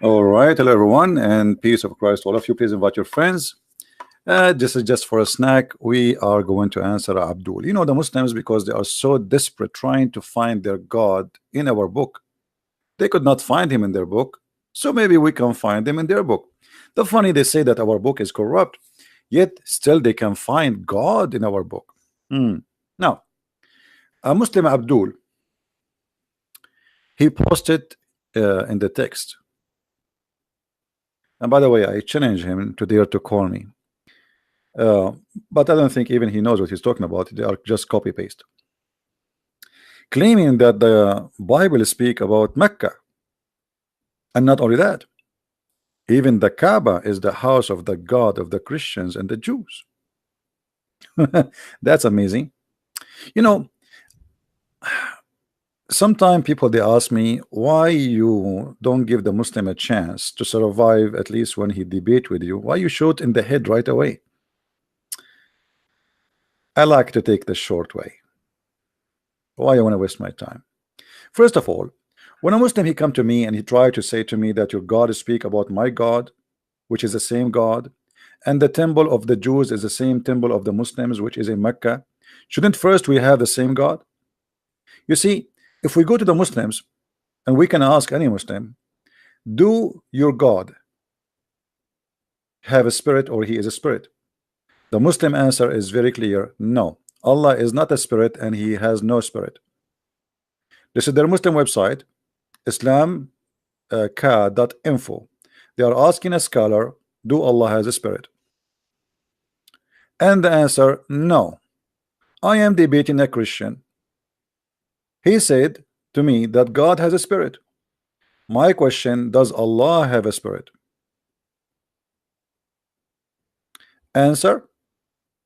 All right, hello everyone, and peace of Christ to all of you. Please invite your friends. This is just for a snack. We are going to answer Abdul. You know, the Muslims, because they are so desperate trying to find their God in our book, they could not find him in their book. So maybe we can find him in their book. The funny, they say that our book is corrupt, yet still they can find God in our book. Now, a Muslim Abdul, he posted in the text. And by the way, I challenge him to dare to call me. But I don't think even he knows what he's talking about. They are just copy paste, claiming that the Bible speak about Mecca, and not only that, even the Kaaba is the house of the God of the Christians and the Jews. That's amazing. You know, sometimes people they ask me why you don't give the Muslim a chance to survive, at least when he debate with you. Why you shoot in the head right away? I like to take the short way. Why I want to waste my time? First of all, when a Muslim he come to me and he tried to say to me that your God speak about my God, which is the same God, and the temple of the Jews is the same temple of the Muslims, which is in Mecca, shouldn't first we have the same God? You see, if we go to the Muslims and we can ask any Muslim, do your God have a spirit or he is a spirit? The Muslim answer is very clear: no, Allah is not a spirit and he has no spirit. This is their Muslim website, islamka.info. They are asking a scholar, do Allah has a spirit? And the answer, no. I am debating a Christian. He said to me that God has a spirit. My question, does Allah have a spirit? Answer,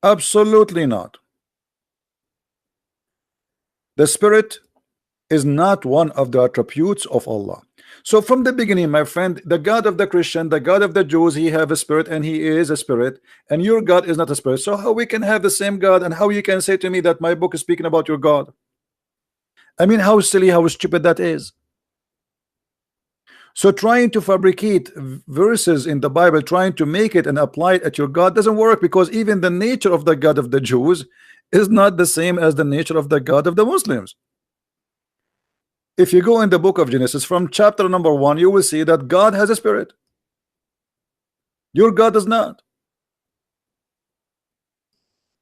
absolutely not. The spirit is not one of the attributes of Allah. So from the beginning, my friend, the God of the Christian, the God of the Jews, he have a spirit and he is a spirit, and your God is not a spirit. So how we can have the same God, and how you can say to me that my book is speaking about your God? I mean, how silly, how stupid that is. So trying to fabricate verses in the Bible, trying to make it and apply it at your God doesn't work, because even the nature of the God of the Jews is not the same as the nature of the God of the Muslims. If you go in the book of Genesis from chapter number 1, you will see that God has a spirit. Your God does not.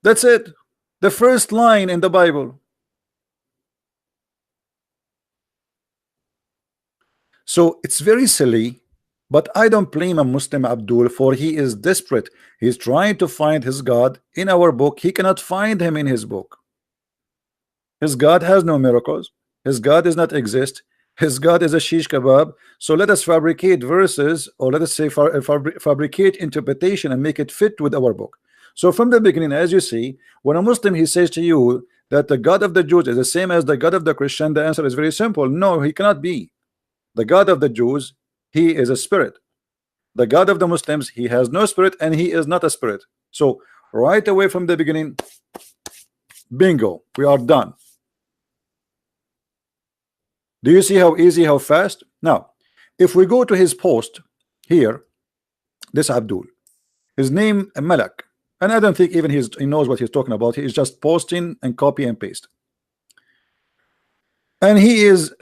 That's it. The first line in the Bible. So it's very silly, but I don't blame a Muslim Abdul, for he is desperate. He's trying to find his God in our book. He cannot find him in his book. His God has no miracles. His God does not exist. His God is a shish kebab. So let us fabricate verses, or let us say fabricate interpretation and make it fit with our book. So from the beginning, as you see, when a Muslim he says to you that the God of the Jews is the same as the God of the Christian, the answer is very simple: no, he cannot be. The God of the Jews, he is a spirit. The God of the Muslims, he has no spirit and he is not a spirit. So right away from the beginning, bingo, we are done. Do you see how easy, how fast? Now, if we go to his post here, this Abdul, his name Malak, and I don't think even he knows what he's talking about. He is just posting and copy and paste. And he is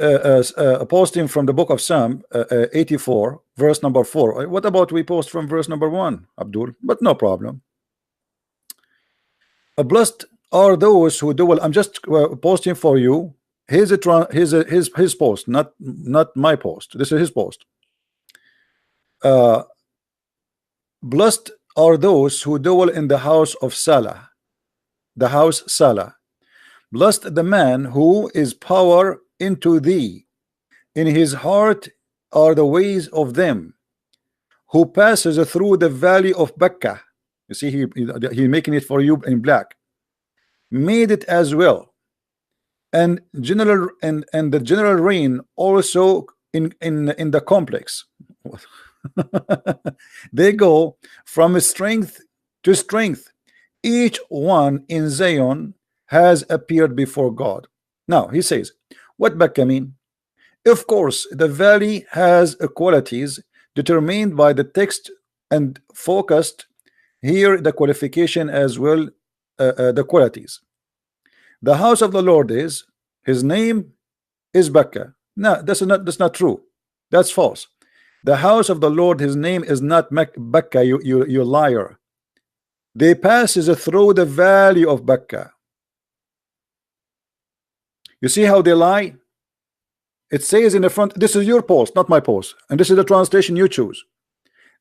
posting from the book of Psalm 84, verse number 4. What about we post from verse number 1, Abdul? But no problem. Blessed are those who do well. I'm just posting for you. His post, not my post. This is his post. Blessed are those who dwell in the house of Salah, the house Salah. Blessed the man who is power into thee. In his heart are the ways of them who passes through the valley of Becca. You see, he making it for you in black. Made it as well. And general and the general rain also in the complex. They go from strength to strength. Each one in Zion has appeared before God. Now he says, what Becca mean? Of course, the valley has qualities determined by the text and focused here the qualification as well, the qualities. The house of the Lord is, his name is Becca. No, that's not true. That's false. The house of the Lord, his name is not Becca, you liar. They passes through the valley of Becca. You see how they lie? It says in the front, this is your post, not my post, and this is the translation you choose.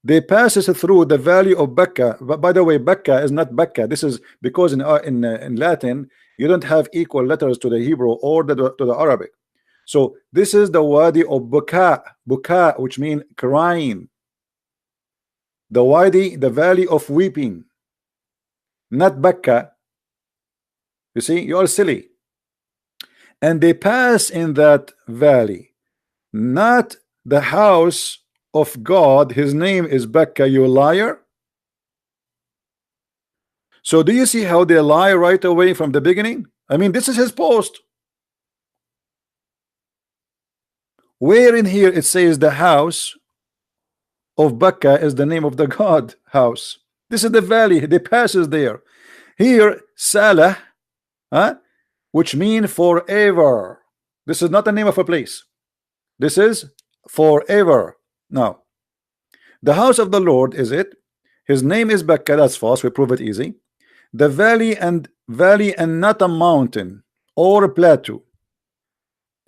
They passes through the valley of Becca. But by the way, Becca is not Becca. This is because in Latin you don't have equal letters to the Hebrew or to the Arabic. So this is the wadi of Buka, which means crying. The wadi, the valley of weeping, not Becca. You see, you are silly. And they pass in that valley, not the house of God. His name is Becca, you liar. So do you see how they lie right away from the beginning? I mean, this is his post. Where in here it says the house of Becca is the name of the God house? This is the valley. They passes there. Here Salah, which mean forever. This is not the name of a place. This is forever. Now, the house of the Lord is it. His name is Becca. That's false. We prove it easy. The valley and not a mountain or a plateau.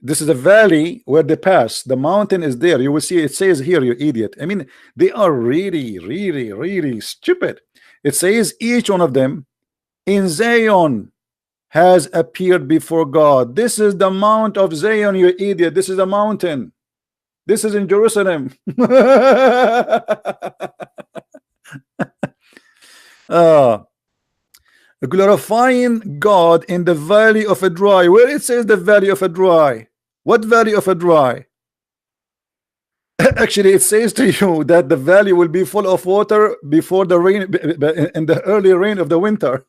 This is a valley where they pass. The mountain is there. You will see it says here, you idiot. I mean, they are really stupid. It says each one of them in Zion has appeared before God. This is the Mount of Zion, you idiot. This is a mountain. This is in Jerusalem. Glorifying God in the valley of a dry. Where it says the valley of a dry? What valley of a dry? Actually, it says to you that the valley will be full of water before the rain, in the early rain of the winter.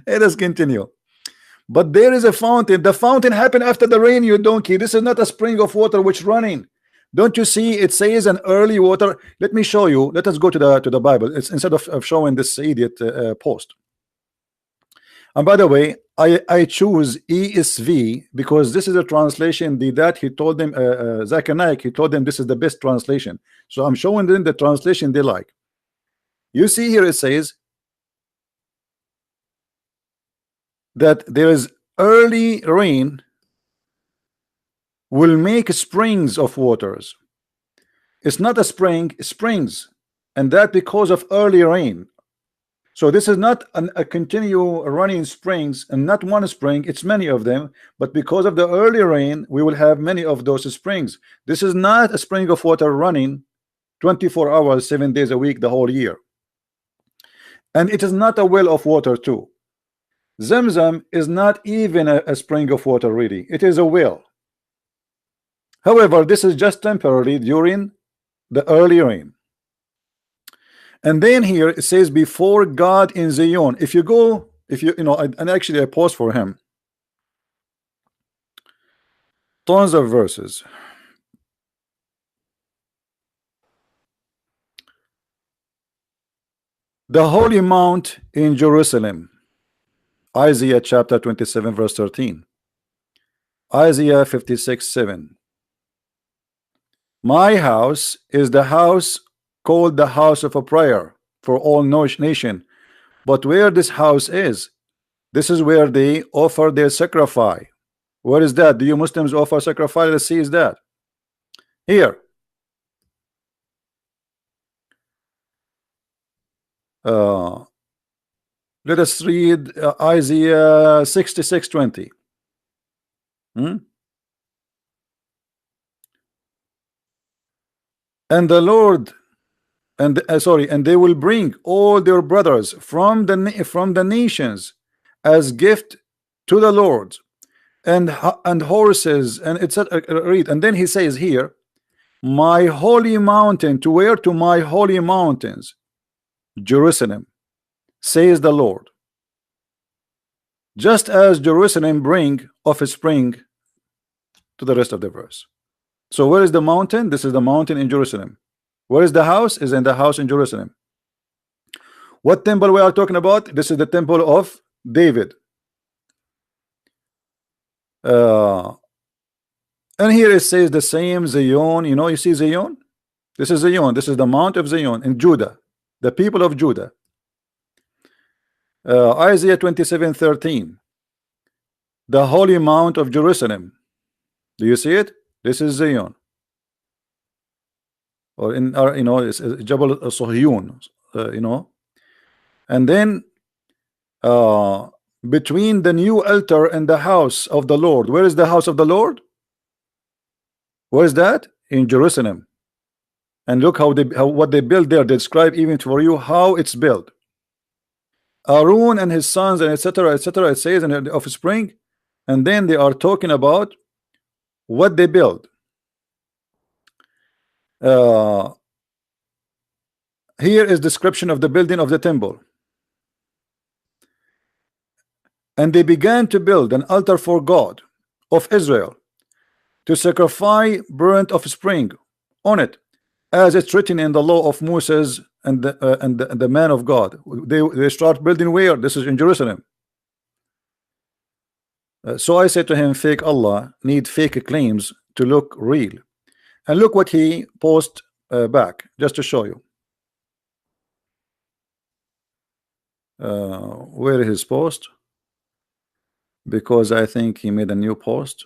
Let us continue. But there is a fountain. The fountain happened after the rain, you donkey. This is not a spring of water which running. Don't you see? It says an early water. Let me show you. Let us go to the Bible. It's instead of showing this idiot post. And by the way, I choose ESV because this is a translation. That he told them, Zakir Naik, he told them this is the best translation. So I'm showing them the translation they like. You see here it says that there is early rain will make springs of waters. It's not a spring, springs, and that because of early rain. So this is not a continue running springs, and not one spring, it's many of them, but because of the early rain we will have many of those springs. This is not a spring of water running 24 hours 7 days a week the whole year, and it is not a well of water too. Zamzam is not even a spring of water, really. It is a well. However, this is just temporarily during the early rain. And then here it says before God in Zion. If you go, and actually I paused for him. Tons of verses. The holy mount in Jerusalem. Isaiah chapter 27 verse 13. Isaiah 56:7. My house is the house called the house of a prayer for all nation, but where this house is, this is where they offer their sacrifice. Where is that? Do you Muslims offer sacrifice? Let's see, is that here? Let us read Isaiah 66:20. And the Lord, and they will bring all their brothers from the nations as gift to the Lord, and horses, and etc. Read, and then he says here, my holy mountain. To where? To my holy mountains, Jerusalem, says the Lord. just as Jerusalem bring offspring to the rest of the verse. So where is the mountain? This is the mountain in Jerusalem. Where is the house? Is in the house in Jerusalem. What temple we are talking about? This is the temple of David. And here it says the same Zion. You know, you see Zion. This is Zion. This is the Mount of Zion in Judah, the people of Judah. Isaiah 27:13, the holy mount of Jerusalem. Do you see it? This is Zion, or in our, you know, it's Jabal Sohyun, you know. And then between the new altar and the house of the Lord, where is the house of the Lord? Where is that? In Jerusalem. And look how what they built there. They describe even for you how it's built. Aaron and his sons and etc. etc. It says in the offspring, and then they are talking about what they build. Here is description of the building of the temple. And they began to build an altar for God of Israel, to sacrifice burnt offspring on it, as it's written in the law of Moses and the man of God. They start building where? This is in Jerusalem. So I said to him, fake Allah need fake claims to look real. And look what he post back, just to show you. Where is his post? Because I think he made a new post.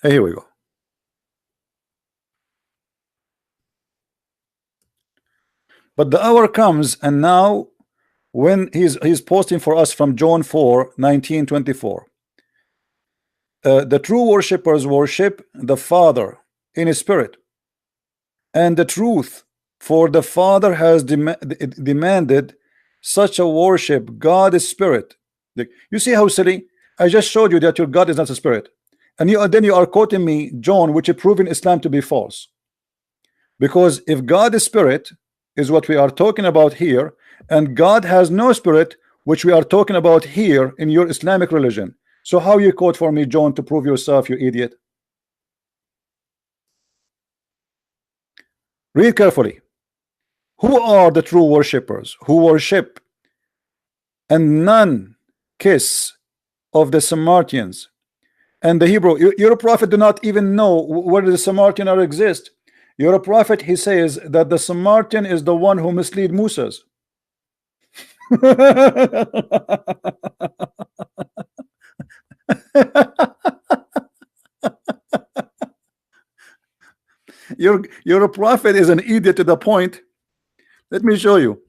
Hey, here we go. But the hour comes, and now when he's posting for us from John 4:19-24. The true worshippers worship the Father in his spirit and the truth, for the Father has demanded such a worship. God is spirit. You see how silly? I just showed you that your God is not a spirit, and then you are quoting me John, which is proving Islam to be false. Because if God is spirit, is what we are talking about here, and God has no spirit, which we are talking about here in your Islamic religion. So how you quote for me John to prove yourself, you idiot? Read carefully. Who are the true worshippers who worship and none kiss of the Samaritans and the Hebrew? Your prophet do not even know where the Samaritan are exist. Your prophet, he says that the Samaritan is the one who mislead Moses. Your prophet is an idiot to the point. Let me show you.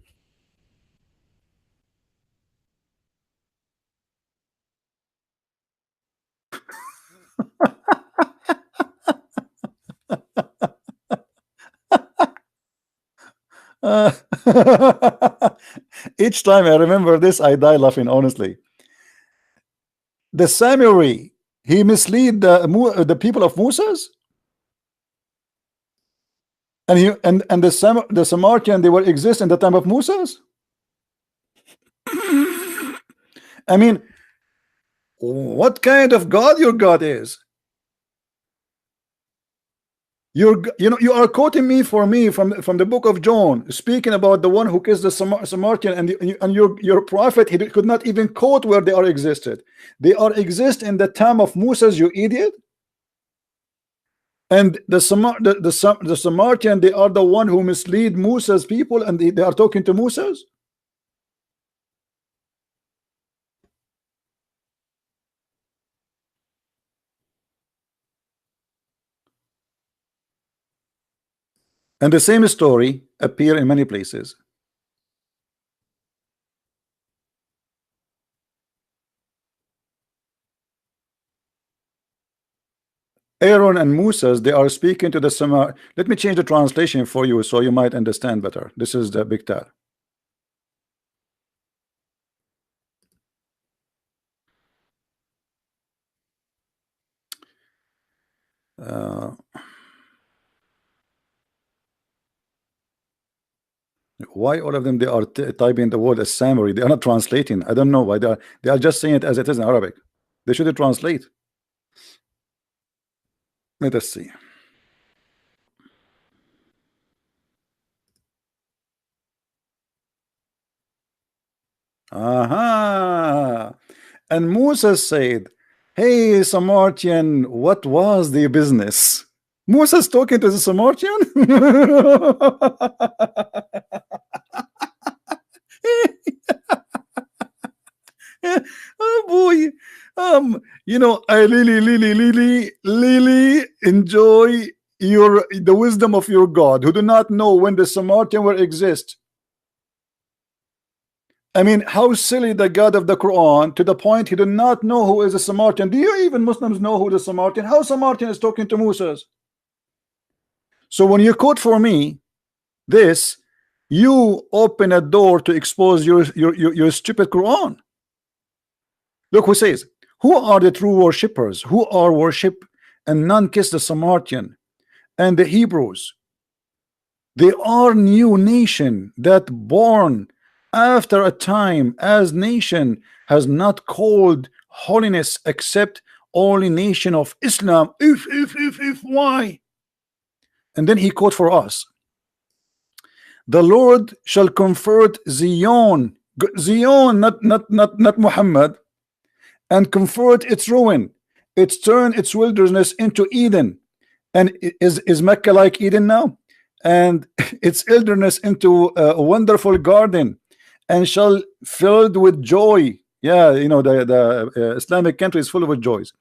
Each time I remember this, I die laughing, honestly. The Samurai, he mislead the people of Moses, and the Samaritan, they will exist in the time of Moses. I mean, what kind of God your God is? You know, you are quoting me from the book of John, speaking about the one who kissed the Samaritan, and your prophet, he could not even quote where they are existed. They are exist in the time of Moses, you idiot. And the Samaritan, they are the one who mislead Moses people, and they are talking to Moses. And the same story appear in many places. Aaron and Moses, they are speaking to the Samar. Let me change the translation for you so you might understand better. This is the Big Tar. Why all of them they are typing the word as summary? They are not translating. I don't know why they are just saying it as it is in Arabic. They should translate. Let us see. Aha. And Moses said, hey Samaritan, what was the business? Moses talking to the Samaritan. Oh boy. You know, I really enjoy the wisdom of your God, who do not know when the Samaritan will exist. I mean, how silly the God of the Quran, to the point he do not know who is a Samaritan. Do you even Muslims know who the Samaritan? How Samaritan is talking to Moses? So when you quote for me this, you open a door to expose your stupid Quran. Look who says, who are the true worshippers? Who are worship and none kiss the Samaritan and the Hebrews? They are new nation that born after a time as nation has not called holiness except only nation of Islam. If why? And then he quote for us, the Lord shall convert Zion, not Muhammad, and convert its ruin, its turn its wilderness into Eden. And is Mecca like Eden now? And its wilderness into a wonderful garden, and shall filled with joy. Yeah, you know, the Islamic country is full of joys.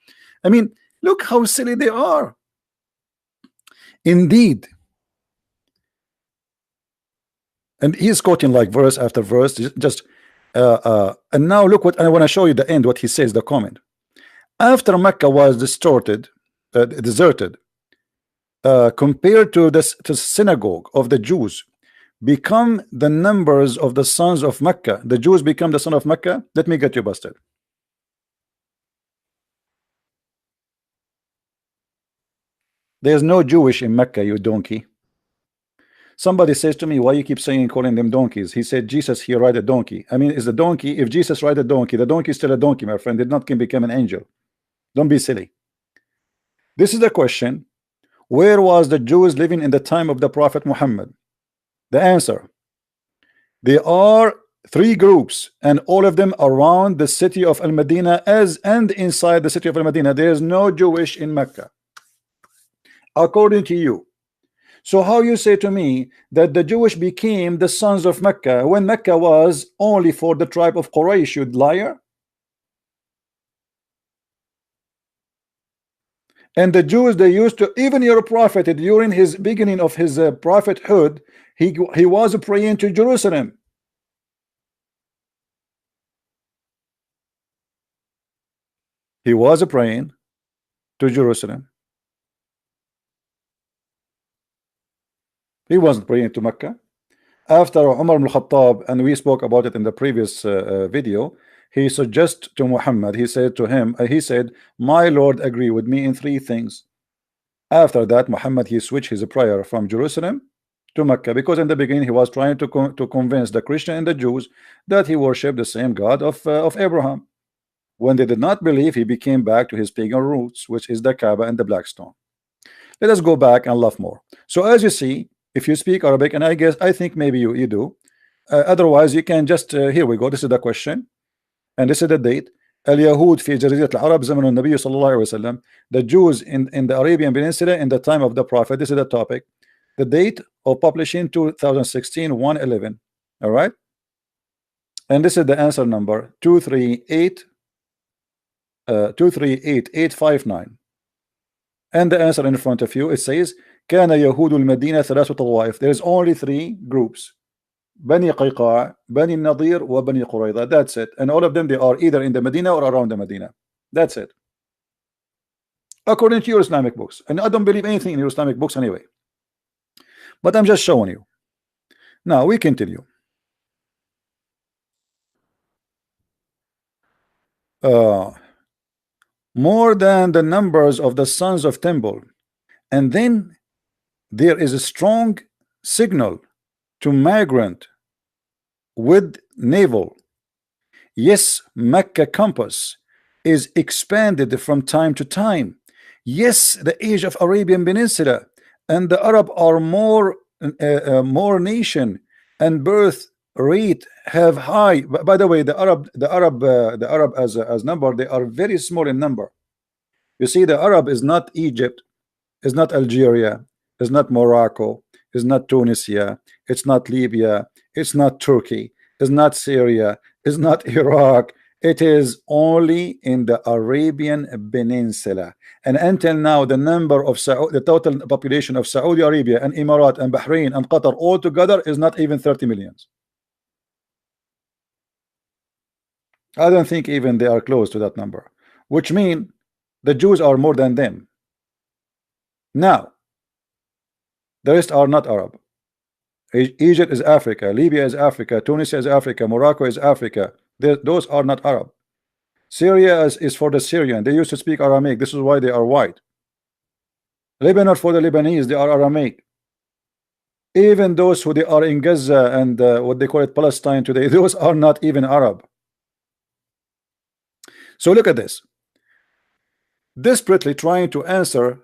I mean, look how silly they are. Indeed. And he's quoting like verse after verse, just and now look what I want to show you the end, what he says, the comment. After Mecca was deserted, compared to this to synagogue of the Jews, become the numbers of the sons of Mecca. The Jews become the son of Mecca. Let me get you busted. There's no Jewish in Mecca, you donkey. Somebody says to me, why you keep saying calling them donkeys? He said Jesus, he ride a donkey. I mean, is the donkey, if Jesus ride a donkey, the donkey is still a donkey, my friend. Did not can become an angel. Don't be silly. This is the question. Where was the Jews living in the time of the Prophet Muhammad? The answer, there are three groups, and all of them around the city of Al-Madinah, and inside the city of Al-Madinah. There is no Jewish in Mecca, according to you. So how you say to me that the Jewish became the sons of Mecca when Mecca was only for the tribe of Quraysh, you liar? And the Jews, they used to, even your prophet during his beginning of his prophethood, he was praying to Jerusalem. He was praying to Jerusalem. He wasn't praying to Mecca. After Umar ibn Khattab, and we spoke about it in the previous video, he suggested to Muhammad, he said to him, he said, my Lord agree with me in three things. After that, Muhammad, he switched his prayer from Jerusalem to Mecca, because in the beginning he was trying to convince the Christian and the Jews that he worshiped the same God of Abraham. When they did not believe, he became back to his pagan roots, which is the Kaaba and the black stone. Let us go back and love more. So as you see, if you speak Arabic, and I think maybe you do, otherwise you can just here we go. This is the question, and this is the date. اليهود في جزيرة العرب زمن النبي صلى الله عليه وسلم. The Jews in the Arabian Peninsula in the time of the Prophet. This is the topic. The date of publishing 2016 1/11. All right, and this is the answer number 238,859. And the answer in front of you, it says كان يهود المدينة ثلاثة طوائف. There is only three groups: Bani Qayqa, Bani Nadir, wa Bani Qurayza. That's it. And all of them, they are either in the Medina or around the Medina. That's it, according to your Islamic books. And I don't believe anything in your Islamic books anyway, but I'm just showing you. Now we continue. More than the numbers of the sons of temple. And then there is a strong signal to migrant with naval. Yes, Mecca compass is expanded from time to time. Yes, the age of Arabian Peninsula and the Arab are more nation and birth rate have high. By the way, the Arab as number, they are very small in number. You see, the Arab is not Egypt, is not Algeria, is not Morocco, is not Tunisia, it's not Libya, it's not Turkey, it's not Syria, it's not Iraq. It is only in the Arabian Peninsula. And until now, the number of the total population of Saudi Arabia and Emirat and Bahrain and Qatar all together is not even 30 millions. I don't think even they are close to that number, which means the Jews are more than them. Now, the rest are not Arab. Egypt is Africa, Libya is Africa, Tunisia is Africa, Morocco is Africa. Those are not Arab. Syria is for the Syrian. They used to speak Aramaic. This is why they are white. Lebanon for the Lebanese, they are Aramaic. Even those who they are in Gaza and what they call it Palestine today, those are not even Arab. So look at this. Desperately trying to answer,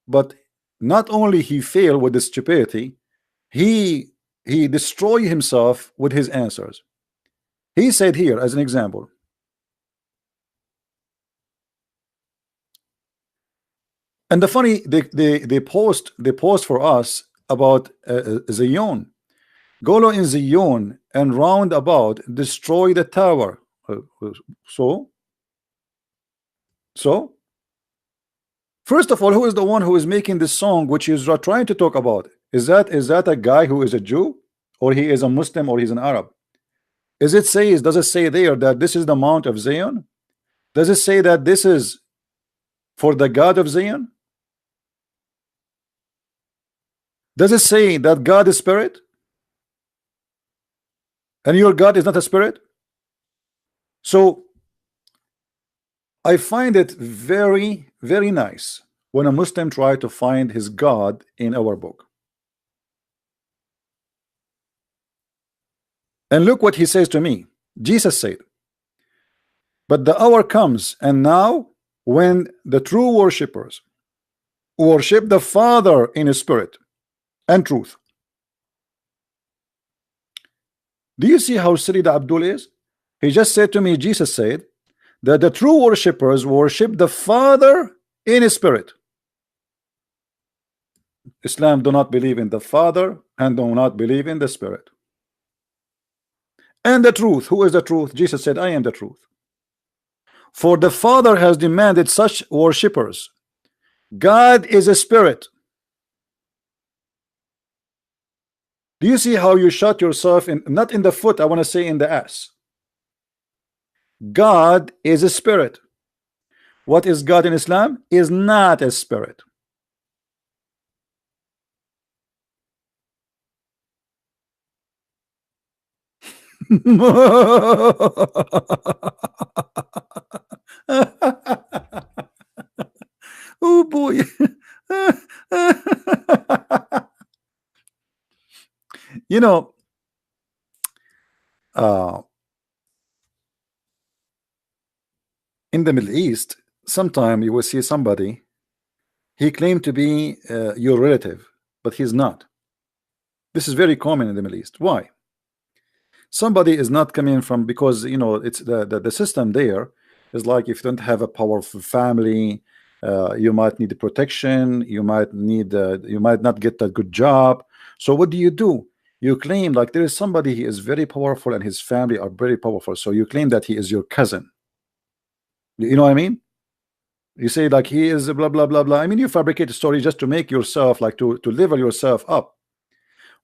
but not only he failed with the stupidity, he destroyed himself with his answers. He said here as an example, and the funny they post for us about Zion. Go in Zion and round about destroy the tower. So first of all, who is the one who is making this song which is trying to talk about? Is that a guy who is a Jew, or he is a Muslim, or he's an Arab? Does it say there that this is the Mount of Zion? Does it say that this is for the God of Zion? Does it say that God is spirit? And your God is not a spirit? So I find it very, very nice when a Muslim try to find his God in our book. And look what he says to me. Jesus said, but the hour comes, and now when the true worshippers worship the Father in his spirit and truth. Do you see how silly the Abdul is? He just said to me, Jesus said that the true worshippers worship the Father in his spirit. Islam do not believe in the Father and do not believe in the Spirit. And the truth. Who is the truth? Jesus said, I am the truth. For the Father has demanded such worshippers. God is a spirit. Do you see how you shot yourself in, not in the foot, I want to say in the ass? God is a spirit. What is God in Islam? Is not a spirit. Oh boy. You know, in the Middle East, sometime you will see somebody, he claimed to be your relative, but he's not. This is very common in the Middle East. Why? Somebody is not coming from, because you know it's the system there is like, if you don't have a powerful family, you might need protection, you might not get a good job. So what do? You claim like there is somebody, he is very powerful and his family are very powerful, so you claim that he is your cousin. You know what I mean? You say like he is blah blah blah blah. I mean, you fabricate a story just to make yourself like to level yourself up.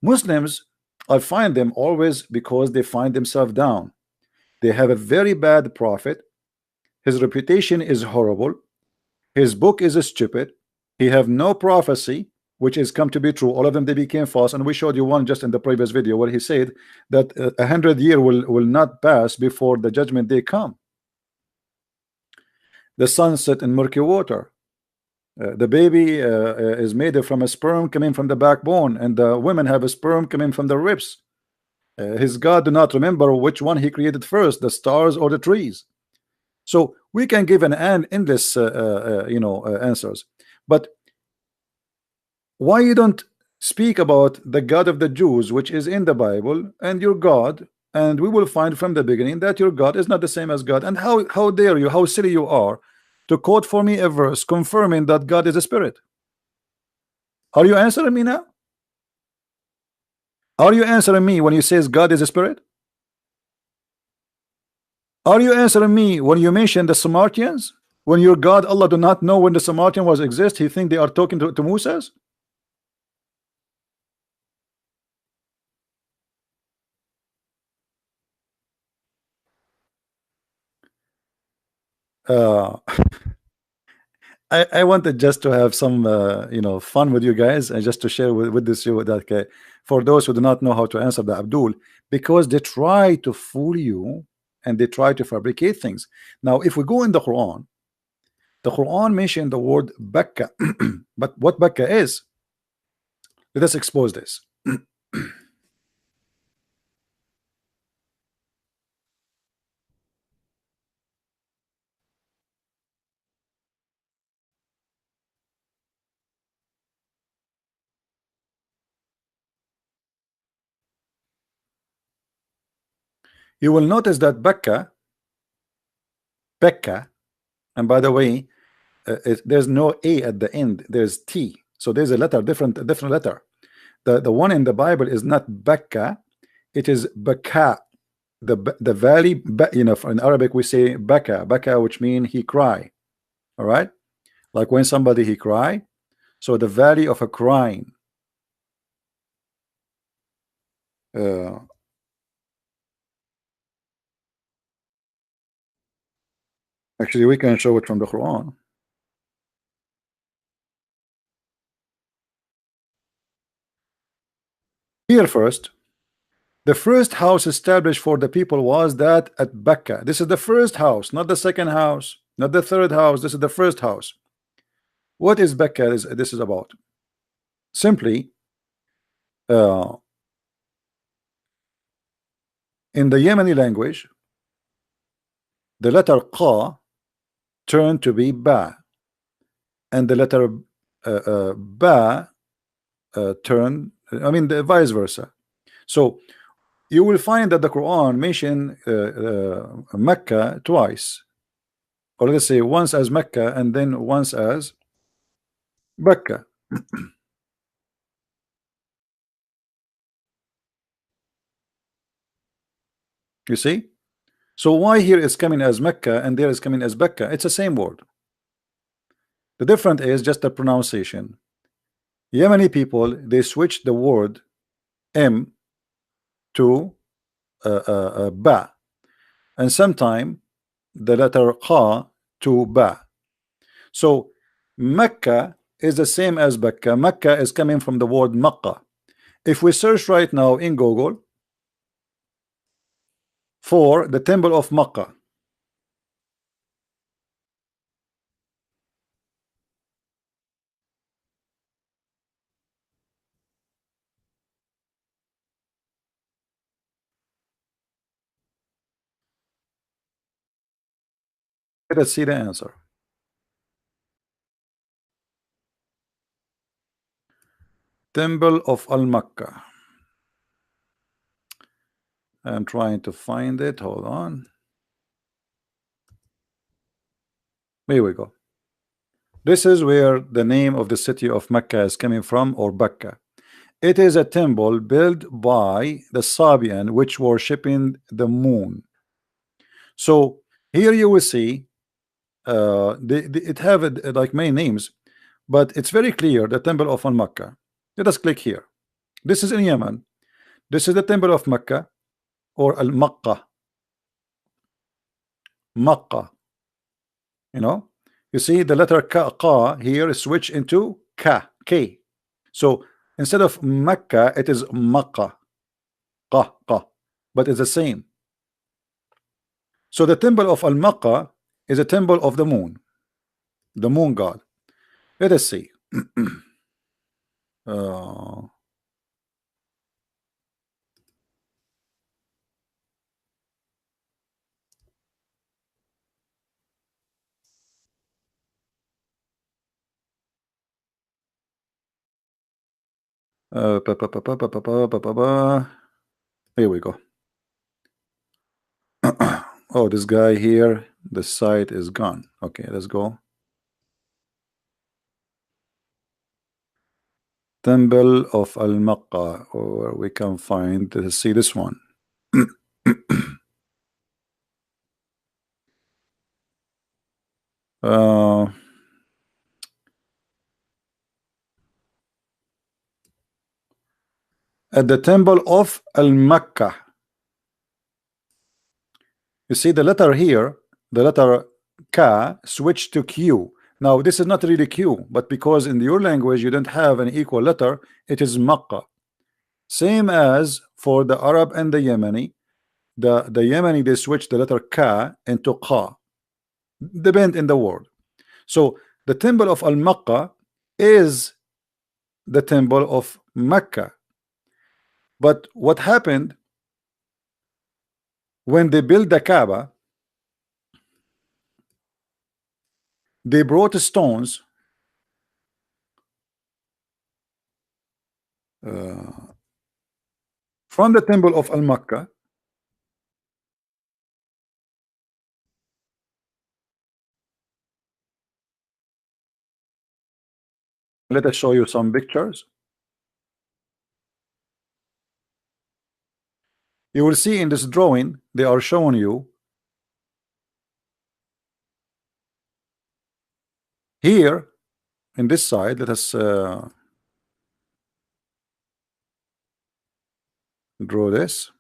Muslims, I find them always, because they find themselves down. They have a very bad prophet. His reputation is horrible. His book is stupid. He have no prophecy which is come to be true. All of them, they became false, and we showed you one just in the previous video where he said that 100 years will not pass before the judgment day come. The sun set in murky water. The baby is made from a sperm coming from the backbone, and the women have a sperm coming from the ribs. His God do not remember which one he created first, the stars or the trees. So we can give an endless answers, but why you don't speak about the God of the Jews, which is in the Bible, and your God, and we will find from the beginning that your God is not the same as God. And how dare you, how silly you are to quote for me a verse confirming that God is a spirit? Are you answering me now? Are you answering me when you says God is a spirit? Are you answering me when you mention the Samaritans? When your God Allah do not know when the Samaritan was exist, he think they are talking to Moses? Uh, I wanted just to have some fun with you guys and just to share with this you that for those who do not know how to answer the Abdul, because they try to fool you and they try to fabricate things. Now if we go in the Quran mentioned the word Bakka, but what Bakka is, let us expose this. You will notice that Bekka, and by the way, there's no A at the end, there's T, so there's a letter, different letter. The one in the Bible is not Bekka, it is Baka. The valley, in Arabic we say Baka, which means he cry. All right, like when somebody he cry, so the valley of a crying. uh, Actually we can show it from the Quran here first. The first house established for the people was that at Becca. This is the first house, not the second house, not the third house. This is the first house. What is Becca? This is about? Simply, uh, in the Yemeni language, the letter Qa turned to be Ba, and the letter Ba turned, I mean, the vice versa. So you will find that the Quran mention Mecca twice, or let's say once as Mecca and then once as Becca. You see? So why here is coming as Mecca and there is coming as Becca? It's the same word. The difference is just the pronunciation. Yemeni people, they switch the word M to Ba, and sometime the letter Qa to Ba. So Mecca is the same as Becca. Mecca is coming from the word Makkah. If we search right now in Google for the temple of Makkah, let us see the answer. Temple of Al-Makkah. I'm trying to find it. Hold on. Here we go. This is where the name of the city of Mecca is coming from, or Becca. It is a temple built by the Sabian, which worshipping the moon. So here you will see it have like many names, but it's very clear the temple of Mecca. Let us click here. This is in Yemen. This is the temple of Mecca, or Al Makkah. Makkah. You know, you see the letter Ka here is switched into K. So instead of Mecca, it is Makkah. Qa. But it's the same. So the temple of Al-Makkah is a temple of the moon god. Let us see. uh, Here we go. Oh, this guy here, the site is gone. Okay, let's go. Temple of Al-Mecca, or we can find, let's see this one. uh, at the Temple of Al-Mecca. You see the letter here, the letter K switched to Q. Now this is not really Q, but because in your language you don't have an equal letter, it is Mecca. Same as for the Arab and the Yemeni. The Yemeni, they switch the letter K into Qa, depend in the word. So the temple of Al-Mecca is the temple of Mecca. But what happened when they built the Kaaba? They brought stones from the temple of Al-Mecca. Let us show you some pictures. You will see in this drawing they are showing you here in this side. Let us draw this.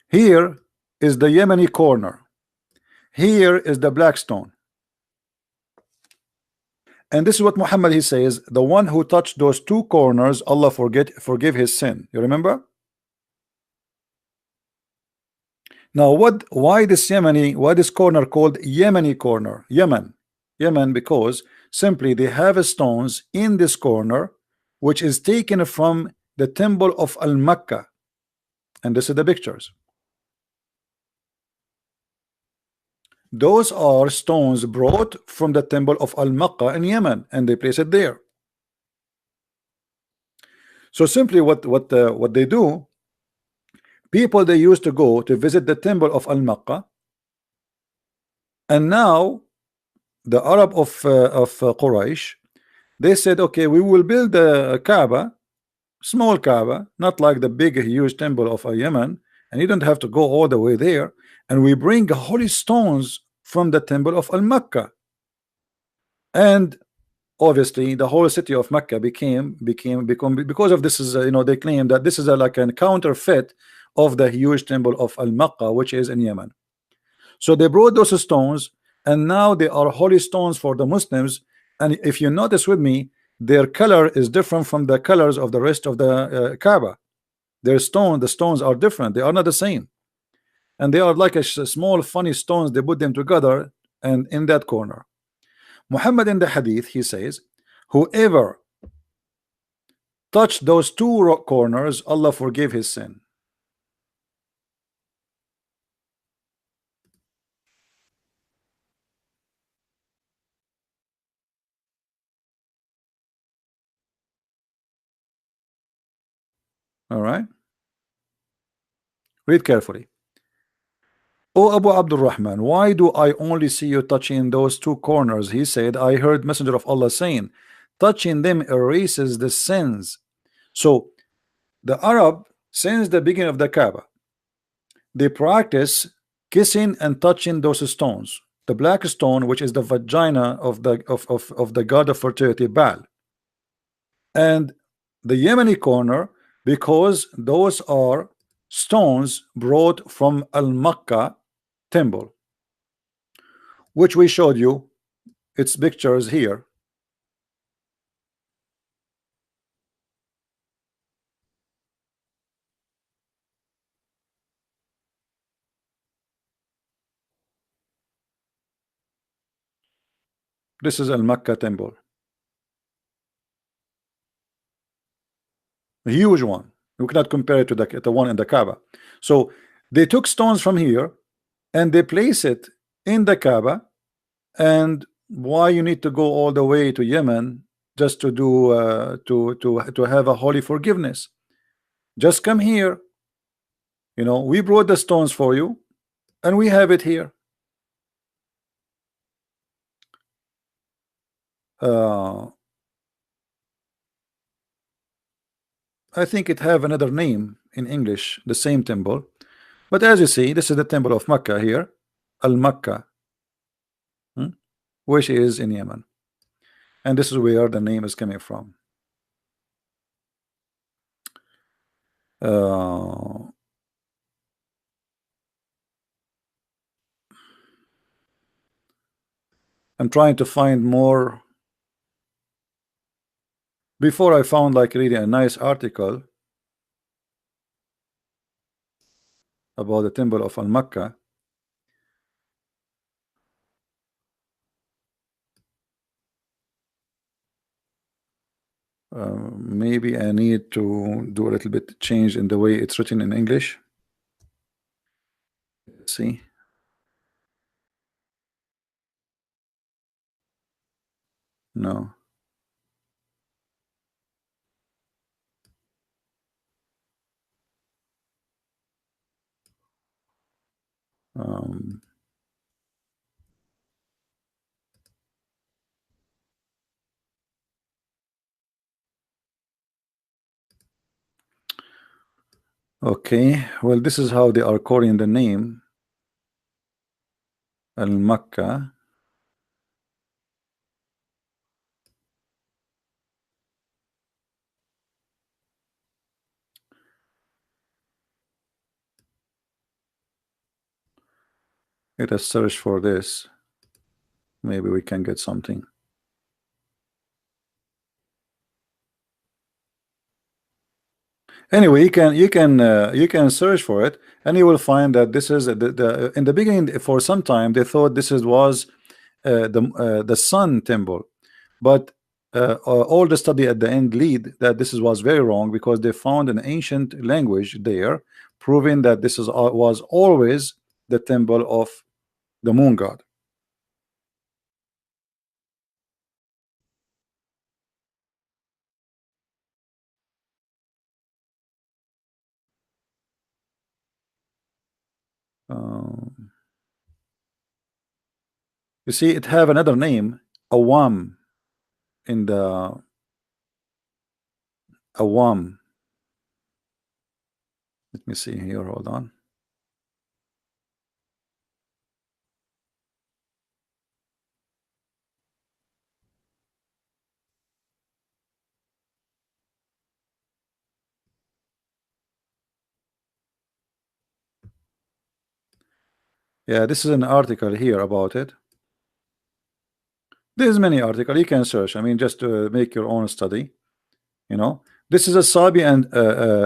Here is the Yemeni corner. Here is the black stone. And this is what Muhammad, he says, the one who touched those two corners, Allah forgive his sin. You remember? Now why this corner called Yemeni corner? Yemen, because simply they have stones in this corner which is taken from the temple of Al-Mecca. And this is the pictures. Those are stones brought from the temple of Al-Mecca in Yemen, and they place it there. So simply what they do, people, they used to go to visit the temple of Al-Mecca, and now the Arab of Quraysh, they said, okay, we will build a Kaaba, small Kaaba, not like the big huge temple of Yemen, and you don't have to go all the way there, and we bring holy stones from the temple of Al-Mecca. And obviously the whole city of Mecca become because of this is they claim that this is like a counterfeit of the huge temple of Al-Mecca, which is in Yemen. So they brought those stones, and now they are holy stones for the Muslims. And if you notice with me, their color is different from the colors of the rest of the Kaaba. The stones are different, they are not the same, and they are like a small funny stones. They put them together, and in that corner, Muhammad in the hadith, he says, whoever touched those two corners, Allah forgive his sin. All right, read carefully. O Abu Abdul Rahman, why do I only see you touching those two corners? He said, I heard Messenger of Allah saying, touching them erases the sins. So the Arab, since the beginning of the Kaaba, they practice kissing and touching those stones. The black stone, which is the vagina of the god of fertility, Baal, and the Yemeni corner, because those are stones brought from Al-Mecca temple, which we showed you its pictures here. This is Al-Mecca temple, a huge one. You cannot compare it to the one in the Kaaba. So they took stones from here and they place it in the Kaaba. And why you need to go all the way to Yemen just to do to have a holy forgiveness. Just come here. We brought the stones for you, and we have it here. I think it have another name in English, the same temple. But as you see, this is the temple of Mecca here, Al-Mecca, which is in Yemen. And this is where the name is coming from. I'm trying to find more. Before I found like really a nice article about the temple of Al-Mecca. Maybe I need to do a little bit change in the way it's written in English. Let's see. No. Okay, well, this is how they are calling the name Al-Mecca. Let us search for this. Maybe we can get something. Anyway, you can search for it, and you will find that this is the in the beginning. For some time, they thought this was the Sun Temple, but all the study at the end lead that this was very wrong, because they found an ancient language there proving that this was always the temple of the moon god. You see, it have another name, Awam, in the Awam. Let me see here. Hold on. Yeah, this is an article here about it. There's many articles you can search. I mean, just to make your own study. This is a Sabian.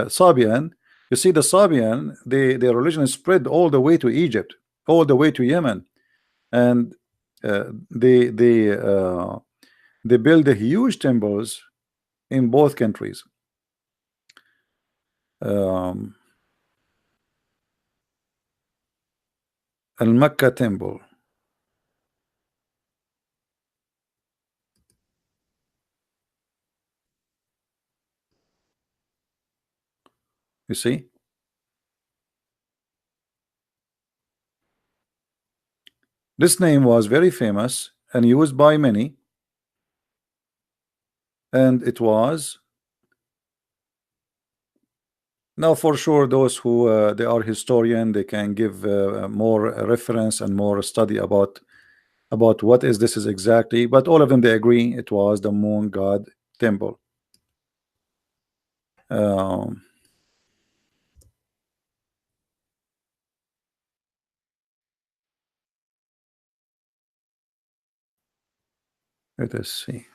Sabian. You see, the Sabian, their religion is spread all the way to Egypt, all the way to Yemen, and they build the huge temples in both countries. Al-Mecca temple. You see, this name was very famous and used by many, and it was now for sure those who they are historian, they can give more reference and more study about what is this is exactly, but all of them they agree it was the moon god temple. Um, Let us see.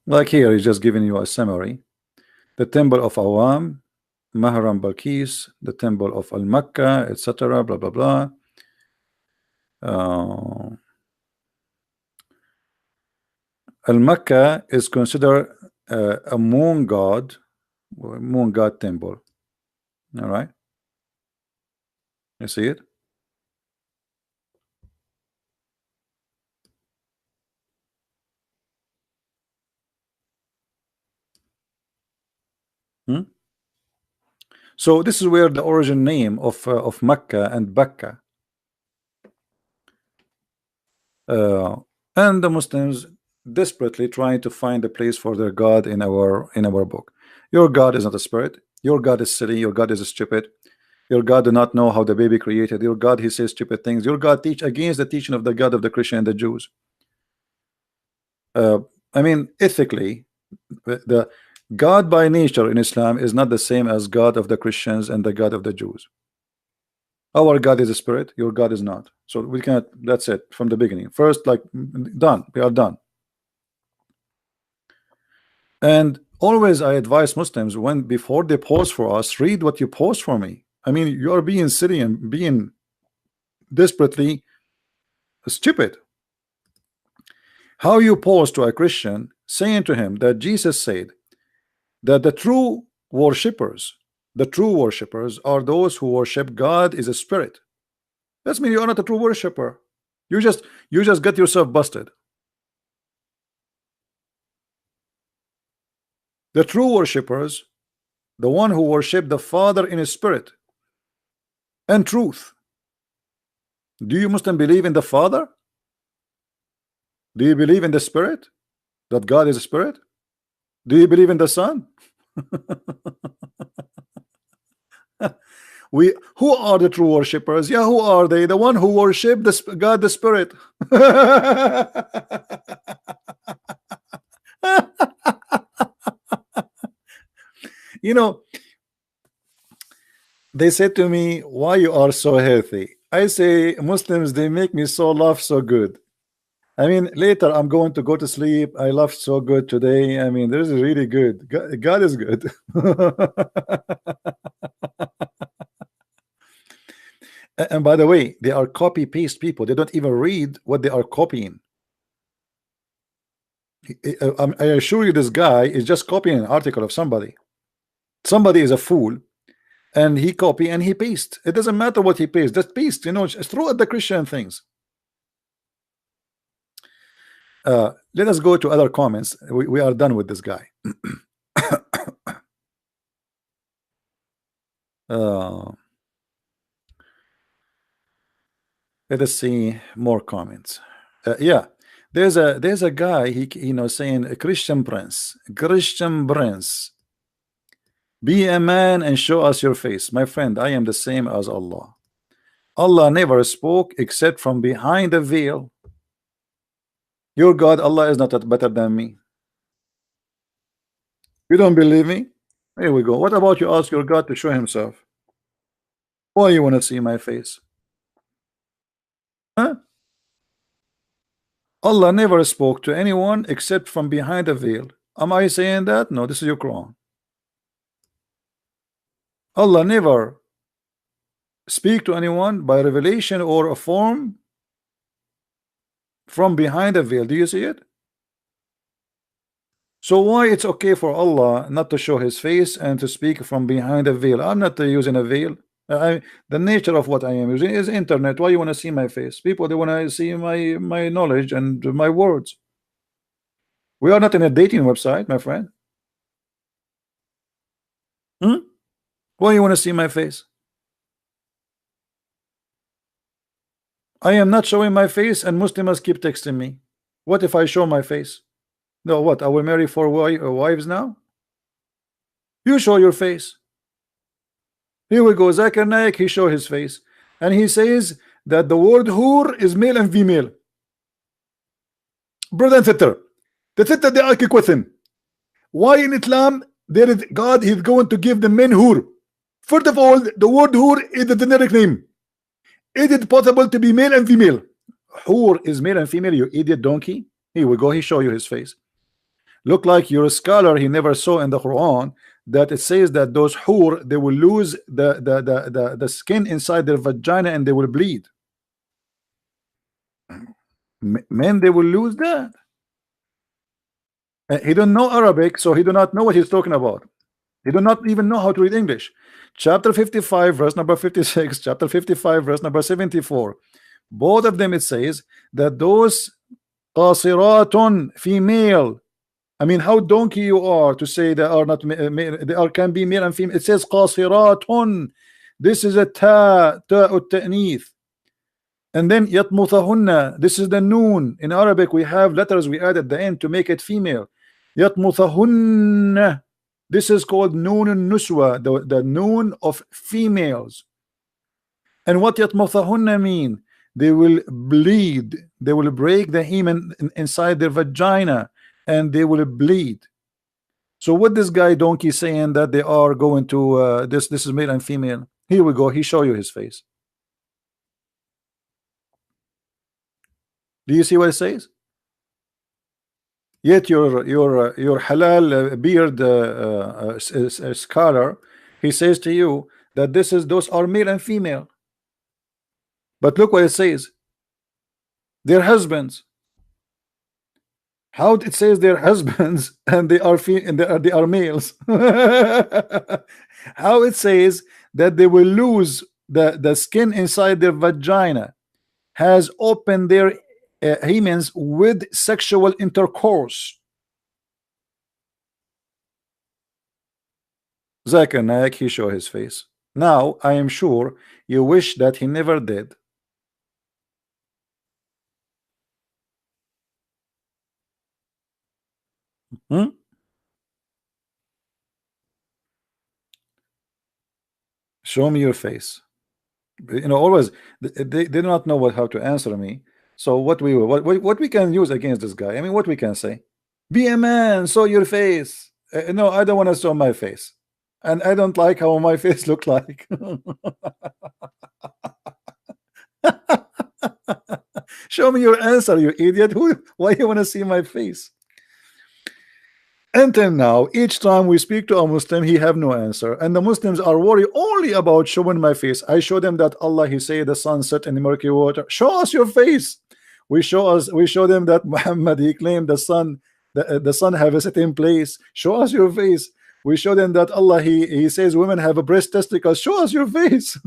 Like here, he's just giving you a summary. The temple of Awam, Mahram Balkis, the temple of Al-Mecca, etc. Blah blah blah. Al-Mecca is considered a moon god temple. All right, you see it. So this is where the origin name of Mecca and Bakka, uh, and the Muslims desperately trying to find a place for their God in our book. Your God is not a spirit. Your God is silly. Your God is stupid. Your God do not know how the baby created. Your God, he says stupid things. Your God teach against the teaching of the God of the Christian and the Jews. Uh, I mean, ethically, the God by nature in Islam is not the same as God of the Christians and the God of the Jews. Our God is a spirit. Your God is not. So we cannot. That's it from the beginning. First, like done. We are done. And always I advise Muslims, when before they post for us, read what you post for me. I mean, you are being silly and being desperately stupid. How you post to a Christian saying to him that Jesus said that the true worshippers are those who worship God is a spirit. That means you are not a true worshipper. You just get yourself busted. The true worshippers, the one who worship the Father in his spirit and truth. Do you Muslim believe in the Father? Do you believe in the Spirit? That God is a spirit? Do you believe in the Son? Who are the true worshippers? Yeah, who are they? The one who worship God the Spirit. You know, they said to me, why you are so healthy? I say, Muslims, they make me so laugh so good. I mean, later I'm going to go to sleep. I laughed so good today. I mean, this is really good. God is good. And by the way, they are copy paste people. They don't even read what they are copying. I assure you, this guy is just copying an article of somebody. Somebody is a fool, and he copy and he paste. It doesn't matter what he paste. Just paste. You know, just throw at the Christian things. Let us go to other comments. We are done with this guy. Let us see more comments. Yeah, there's a guy, he saying, a Christian prince, be a man and show us your face. My friend, I am the same as Allah. Allah never spoke except from behind a veil. Your God, Allah, is not that better than me. You don't believe me? Here we go. What about you ask your God to show himself? Why you want to see my face? Huh? Allah never spoke to anyone except from behind a veil. Am I saying that? No, this is your Quran. Allah never speak to anyone by revelation or a form from behind a veil. Do you see it? So why it's okay for Allah not to show his face and to speak from behind a veil? I'm not using a veil. The nature of what I am using is internet. Why you want to see my face? People, they want to see my knowledge and my words. We are not in a dating website, my friend. Why you want to see my face? I am not showing my face, and Muslims keep texting me. What if I show my face? No, what? I will marry 4 wives now? You show your face. Here we go. Zakir Naik, he show his face, and he says that the word hur is male and female. Brother and sister, the sister they ask a question. Why in Islam there is God is going to give the men hur? First of all, the word hur is a generic name. Is it possible to be male and female? Hur is male and female, you idiot donkey. Here we go. He show you his face. Look like you're a scholar. He never saw in the Quran that it says that those hur, they will lose the skin inside their vagina and they will bleed. Men, they will lose that. He don't know Arabic, so he do not know what he's talking about. He do not even know how to read English. Chapter 55 verse number 56, chapter 55 verse number 74, both of them it says that those qasiratun, female, I mean, how donkey you are to say they are not they are can be male and female. It says qasiratun. This is a ta ta'nith. And then yatmuthahunna. This is the noon. In Arabic, we have letters we add at the end to make it female. Yatmuthahunna. This is called noon nuswa, the noon of females. And what yatmuthahunna mean? They will bleed. They will break the hymen inside their vagina, and they will bleed. So what this guy donkey saying that they are going to this is male and female. Here we go. He show you his face. Do you see what it says? Yet your halal beard scholar, he says to you that those are male and female. But look what it says. Their husbands. How it says their husbands and they are males. How it says that they will lose the skin inside their vagina has opened their hymens with sexual intercourse. Zakir Naik, he show his face. Now I am sure you wish that he never did. Show me your face. You know, always they do not know how to answer me. So what we can use against this guy? I mean, what we can say? Be a man, show your face. No, I don't want to show my face, and I don't like how my face look like. Show me your answer, you idiot. Why you want to see my face? Until now, each time we speak to a Muslim, he have no answer, and the Muslims are worried only about showing my face. I show them that Allah, he say the sun set in the murky water. Show us your face. We show them that Muhammad, he claimed the sun have a certain place. Show us your face. We show them that Allah, he says women have a breast testicles. Show us your face.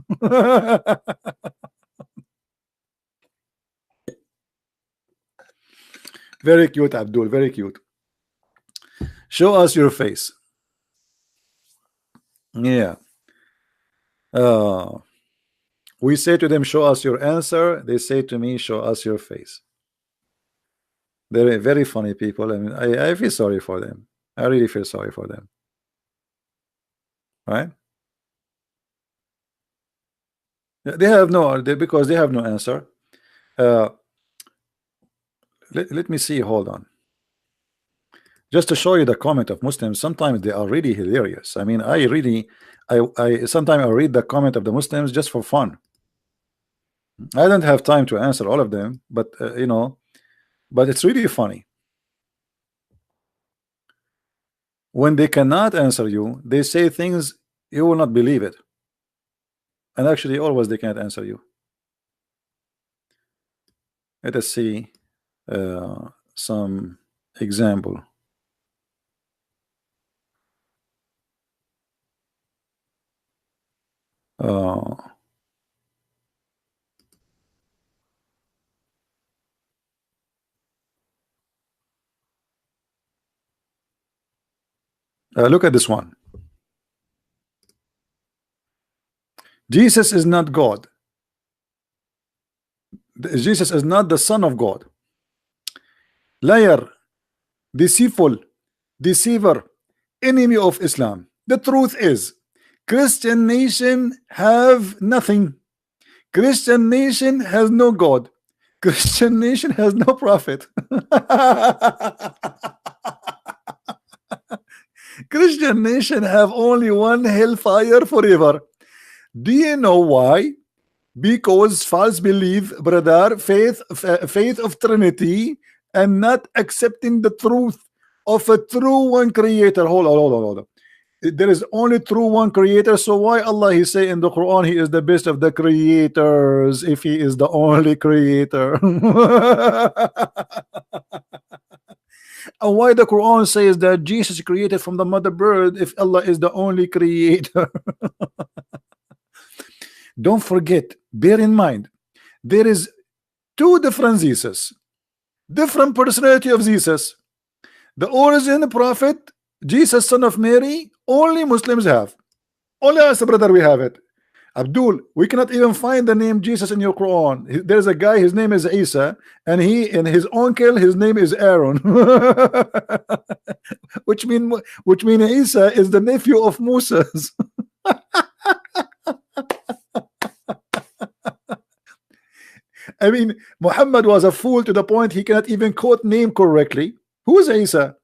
Very cute, Abdul, very cute. Show us your face. Yeah. We say to them, show us your answer. They say to me, show us your face. They're very funny people. I mean, I feel sorry for them. I really feel sorry for them. Right? They have no, because they have no answer. Let me see. Hold on. Just to show you the comment of Muslims, sometimes they are really hilarious. I mean, I sometimes I read the comment of the Muslims just for fun. I don't have time to answer all of them, but you know, but it's really funny. When they cannot answer you, they say things you will not believe it. And actually, always they can't answer you. Let us see some example. Look at this one. Jesus is not God. Jesus is not the Son of God. Liar, deceitful, deceiver, enemy of Islam. The truth is, Christian nation have nothing. Christian nation has no God. Christian nation has no prophet. Christian nation have only one hellfire forever. Do you know why? Because false belief, brother, faith of Trinity, and not accepting the truth of a true one creator. Hold on. There is only true one creator. So why Allah he say in the Quran he is the best of the creators if he is the only creator? And why the Quran says that Jesus created from the mother bird if Allah is the only creator? Don't forget, bear in mind, there is two different Jesus, different personality of Jesus. The origin prophet, Jesus, son of Mary, only Muslims have. Only us, brother, we have it. Abdul, we cannot even find the name Jesus in your Quran. There's a guy, his name is Isa, and his uncle, his name is Aaron. which mean Isa is the nephew of Moses. I mean, Muhammad was a fool to the point he cannot even quote name correctly. Who is Isa?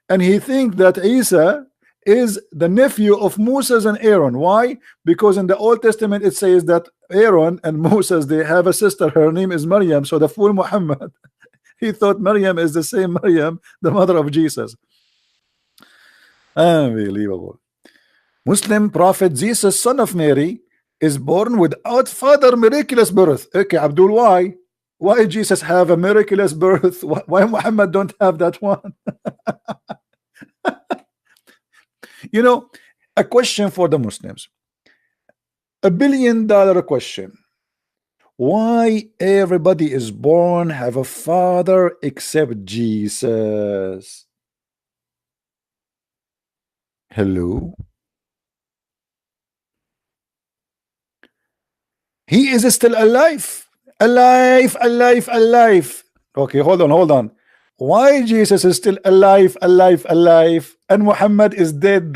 And he thinks that Isa is the nephew of Moses and Aaron. Why? Because in the Old Testament it says that Aaron and Moses, they have a sister, her name is Maryam. So the fool Muhammad, he thought Maryam is the same Maryam, the mother of Jesus. Unbelievable. Muslim prophet Jesus, son of Mary, is born without father, miraculous birth. Okay, Abdul, why? Why Jesus have a miraculous birth? Why Muhammad don't have that one? You know, a question for the Muslims. $1 billion question. Why everybody is born have a father except Jesus? Hello? He is still alive. Alive. Okay, hold on. Why Jesus is still alive, and Muhammad is dead?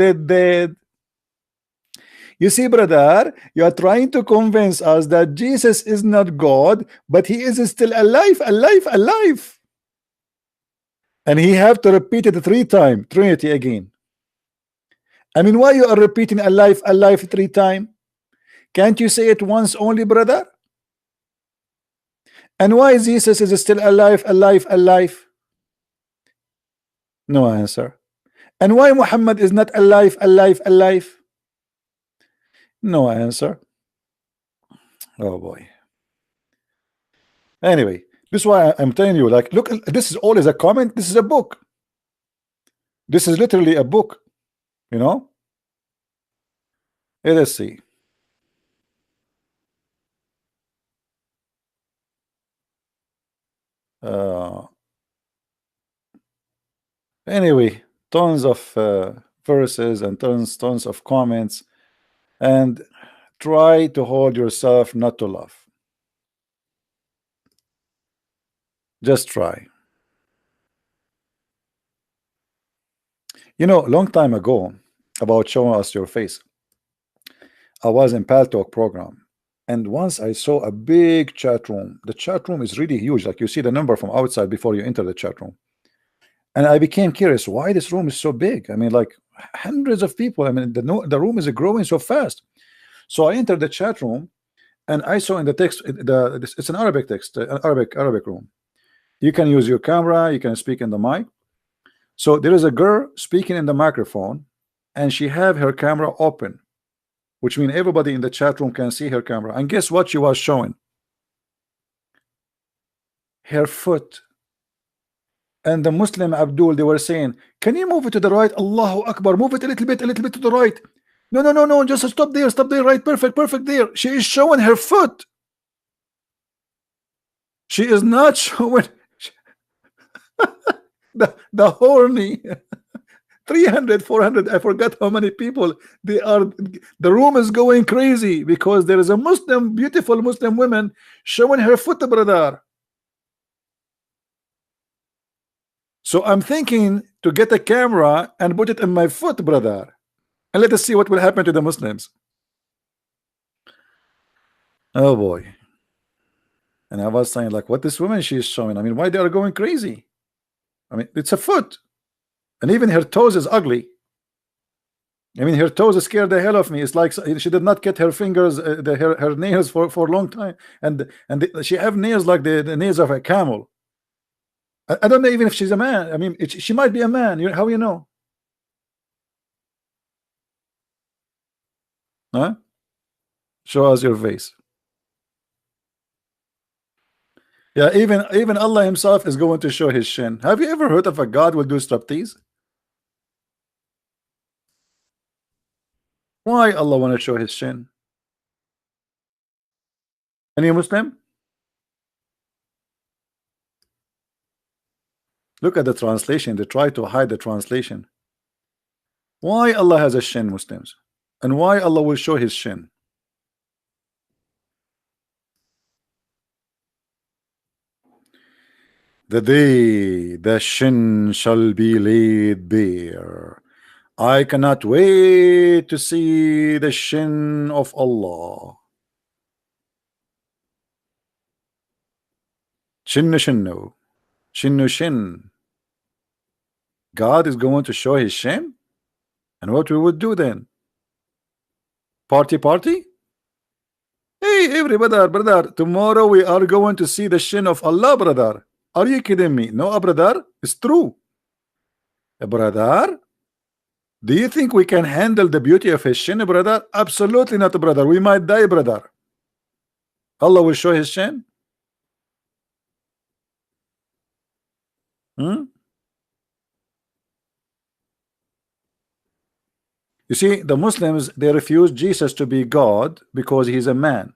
You see, brother, you are trying to convince us that Jesus is not God, but he is still alive. And he have to repeat it 3 times, Trinity again. I mean, why you are repeating alive 3 times? Can't you say it once only, brother? And why Jesus is still alive? No answer. And why Muhammad is not alive? No answer. Oh boy. Anyway, this is why I'm telling you, like, look, this is always a comment. This is a book. This is literally a book, you know. Let's see. Anyway, tons of verses and tons of comments, and try to hold yourself not to laugh. Just try. You know, a long time ago, about showing us your face, I was in Pal Talk program, and once I saw a big chat room. The chat room is really huge, like you see the number from outside before you enter the chat room. And I became curious why this room is so big. I mean, like hundreds of people. I mean, the room is growing so fast. So I entered the chat room, and I saw in the text, it's an Arabic text, Arabic room. You can use your camera, you can speak in the mic. So there is a girl speaking in the microphone, and she have her camera open, which means everybody in the chat room can see her camera. And guess what she was showing? Her foot. And the Muslim Abdul, they were saying, can you move it to the right? Allahu Akbar, move it a little bit to the right. No, just stop there, right, perfect there. She is showing her foot. She is not showing the horny 300, 400, I forgot how many people they are. The room is going crazy because there is a Muslim, beautiful Muslim woman showing her foot, brother. So I'm thinking to get a camera and put it in my foot, brother, and let us see what will happen to the Muslims. Oh boy. And I was saying, like, what this woman she is showing, I mean, why they are going crazy? I mean, it's a foot, and even her toes is ugly. I mean, her toes scared the hell of me. It's like she did not get her fingers, her nails for a long time, and she have nails like the nails of a camel. I don't know even if she's a man. I mean, she might be a man. How you know? Huh? Show us your face. Yeah, even Allah himself is going to show his shin. Have you ever heard of a God will do striptease? Why Allah want to show his shin? Any Muslim? Look at the translation. They try to hide the translation. Why Allah has a shin, Muslims? And why Allah will show his shin? The day the shin shall be laid bare. I cannot wait to see the shin of Allah. Shinnu shinnu. Shinnu shin. God is going to show his shin? And what we would do then? Party party? Hey, everybody, brother, tomorrow we are going to see the shin of Allah, brother. Are you kidding me? No, brother, it's true. Brother, do you think we can handle the beauty of his shin, brother? Absolutely not, brother. We might die, brother. Allah will show his shin. Hmm? You see, the Muslims, they refuse Jesus to be God because he's a man.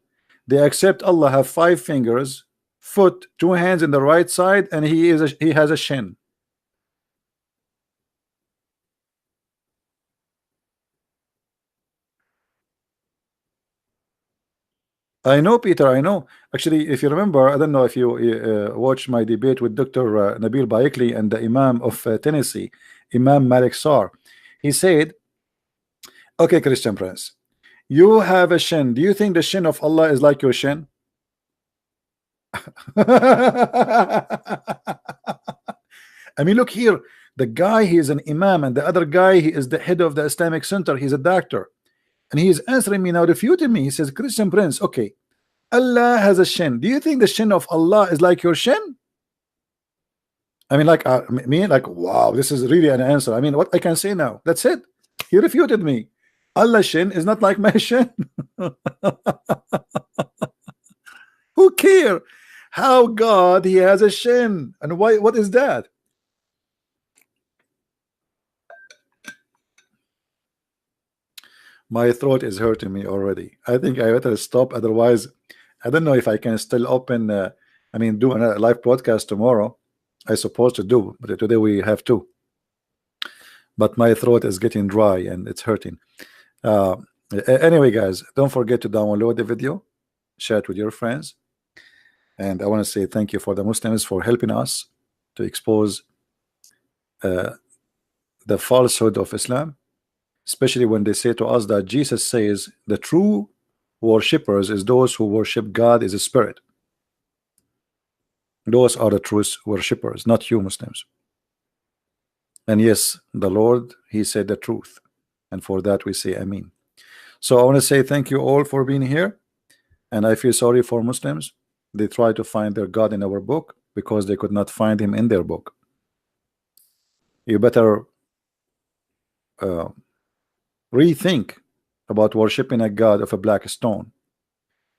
They accept Allah have 5 fingers, foot, 2 hands in the right side, and he has a shin. I know, Peter, I know. Actually, if you remember, I don't know if you watched my debate with Dr. Nabil Baikli and the Imam of Tennessee, Imam Malik Sar. He said, okay, Christian Prince, you have a shin. Do you think the shin of Allah is like your shin? I mean, look here. The guy, he is an imam, and the other guy, he is the head of the Islamic Center. He's a doctor. And he is answering me now, refuting me. He says, Christian Prince, okay, Allah has a shin. Do you think the shin of Allah is like your shin? I mean, like, me, like, wow, this is really an answer. I mean, what I can say now? That's it. He refuted me. Allah's shin is not like my shin. Who care how God he has a shin and why? What is that? My throat is hurting me already. I think I better stop. Otherwise, I don't know if I can still open. I mean, do a live broadcast tomorrow. I supposed to do, but today we have to. But my throat is getting dry and it's hurting. Anyway, guys, don't forget to download the video, share it with your friends, and I want to say thank you for the Muslims for helping us to expose the falsehood of Islam, especially when they say to us that Jesus says the true worshippers is those who worship God is a spirit. Those are the true worshippers, not you Muslims. And yes, the Lord, he said the truth, and for that we say Amen. So I want to say thank you all for being here, and I feel sorry for Muslims. They try to find their God in our book because they could not find him in their book. You better rethink about worshiping a God of a black stone.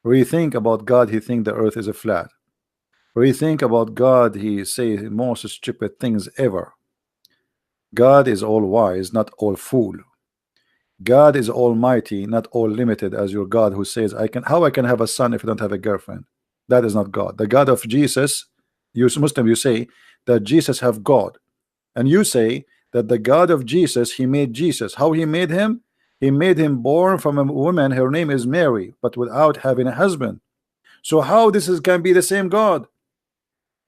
Rethink about God, he think the earth is a flat. Rethink about God, he say most stupid things ever. God is all wise, not all fool. God is almighty, not all limited as your God who says how I can have a son if I don't have a girlfriend. That is not God. The God of Jesus, you Muslim, you say that Jesus have God, and you say that the God of Jesus, he made Jesus. How he made him? He made him born from a woman, her name is Mary, but without having a husband. So how can be the same God?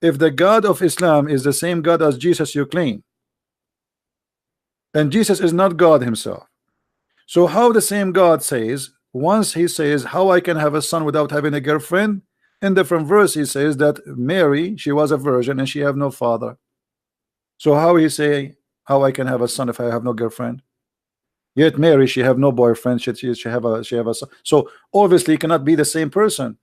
If the God of Islam is the same God as Jesus you claim, and Jesus is not God himself, so how the same God says, once he says how I can have a son without having a girlfriend, in different verse he says that Mary, she was a virgin and she have no father. So how he say how I can have a son if I have no girlfriend? Yet Mary, she have no boyfriend, she have a son. So obviously cannot be the same person.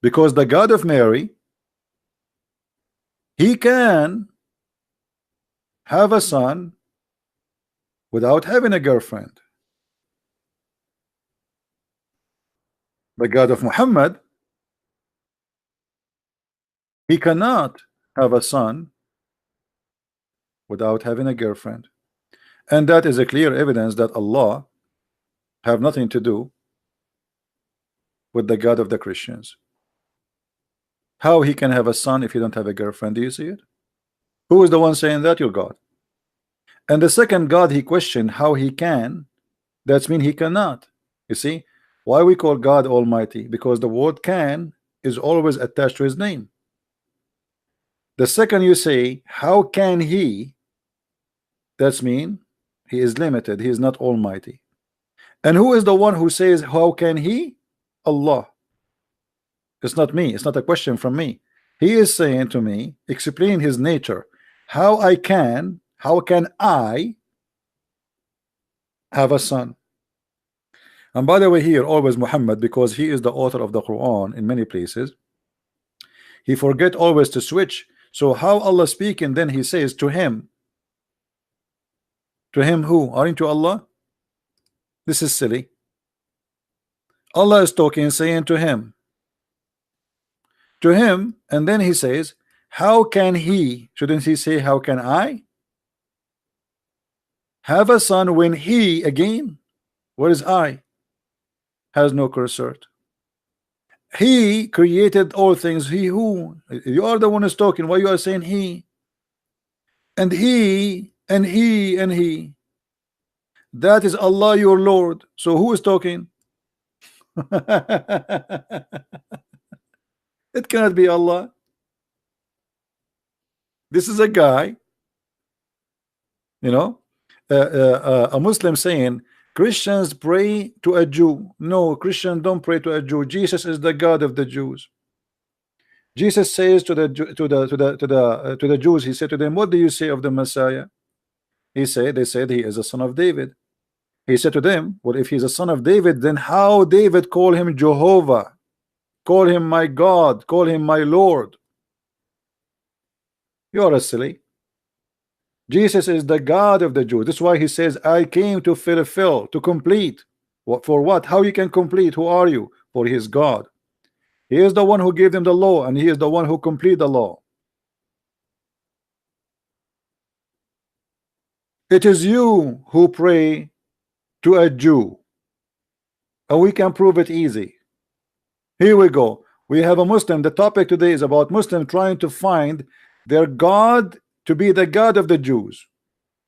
Because the God of Mary, he can have a son without having a girlfriend. The God of Muhammad, he cannot have a son without having a girlfriend. And that is a clear evidence that Allah have nothing to do with the God of the Christians. How he can have a son if he don't have a girlfriend? Do you see it? Who is the one saying that? Your God. And the second God he questioned how he can, that's mean he cannot. You see why we call God Almighty? Because the word can is always attached to his name. The second you say how can he, that's mean he is limited, he is not almighty. And who is the one who says how can he? Allah. It's not me, it's not a question from me. He is saying to me, explain his nature. How can I have a son? And by the way, here always Muhammad, because he is the author of the Quran in many places, he forget always to switch. So how Allah speaking, then he says to him who? Aren't you Allah? This is silly. Allah is talking, saying to him, and then he says how can he, shouldn't he say how can I have a son when he, again, where is I? Has no cursor. He created all things. He who? You are the one who's talking. Why you are saying he? And he, and he, and he. That is Allah your Lord. So who is talking? It cannot be Allah. This is a guy, you know, a Muslim saying Christians pray to a Jew. No, Christians don't pray to a Jew. Jesus is the God of the Jews. Jesus says to the Jews, he said to them, what do you say of the Messiah? They said he is a son of David. He said to them, well, if he's a son of David, then how David call him Jehovah, call him my God, call him my Lord? You are a silly. Jesus is the God of the Jews. That's why he says, I came to fulfill, to complete. What for? What? How you can complete? Who are you? For his God. He is the one who gave them the law, and he is the one who complete the law. It is you who pray to a Jew, and we can prove it easy. Here we go. We have a Muslim. The topic today is about Muslim trying to find their God to be the God of the Jews.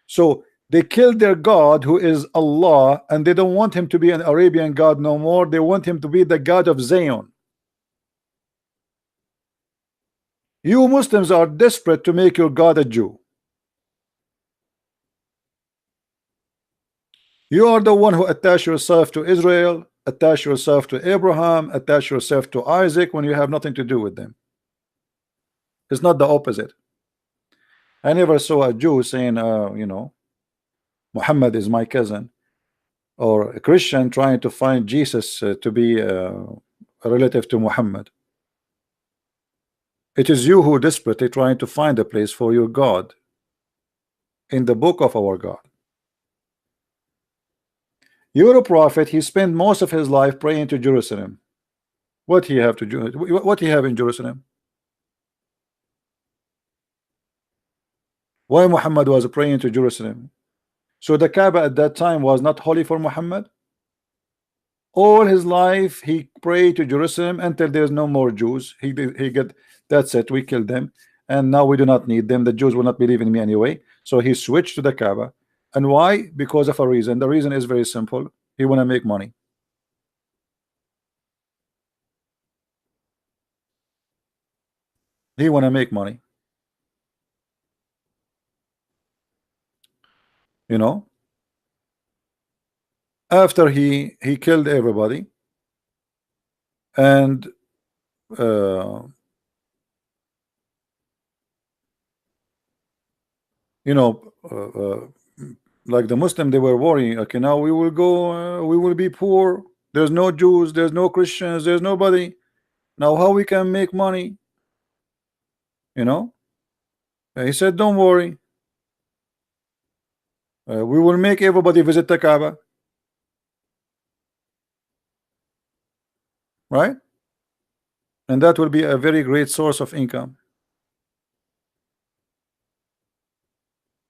So they killed their God, who is Allah, and they don't want him to be an Arabian God no more. They want him to be the God of Zion. You Muslims are desperate to make your God a Jew. You are the one who attach yourself to Israel, attach yourself to Abraham, attach yourself to Isaac when you have nothing to do with them. It's not the opposite. I never saw a Jew saying, you know, Muhammad is my cousin, or a Christian trying to find Jesus to be a relative to Muhammad. It is you who desperately trying to find a place for your God in the book of our God. You're a prophet. He spent most of his life praying to Jerusalem. What he have to do? What he have in Jerusalem? Why Muhammad was praying to Jerusalem? So the Kaaba at that time was not holy for Muhammad. All his life he prayed to Jerusalem until there's no more Jews. He get, that's it, we killed them, and now we do not need them. The Jews will not believe in me anyway. So he switched to the Kaaba. And why? Because of a reason. The reason is very simple. He want to make money. He want to make money. You know, after he killed everybody, and you know, like the Muslim, they were worrying, okay, now we will go, we will be poor, there's no Jews, there's no Christians, there's nobody, now how we can make money? You know, he said, don't worry, we will make everybody visit the Kaaba, right? And that will be a very great source of income.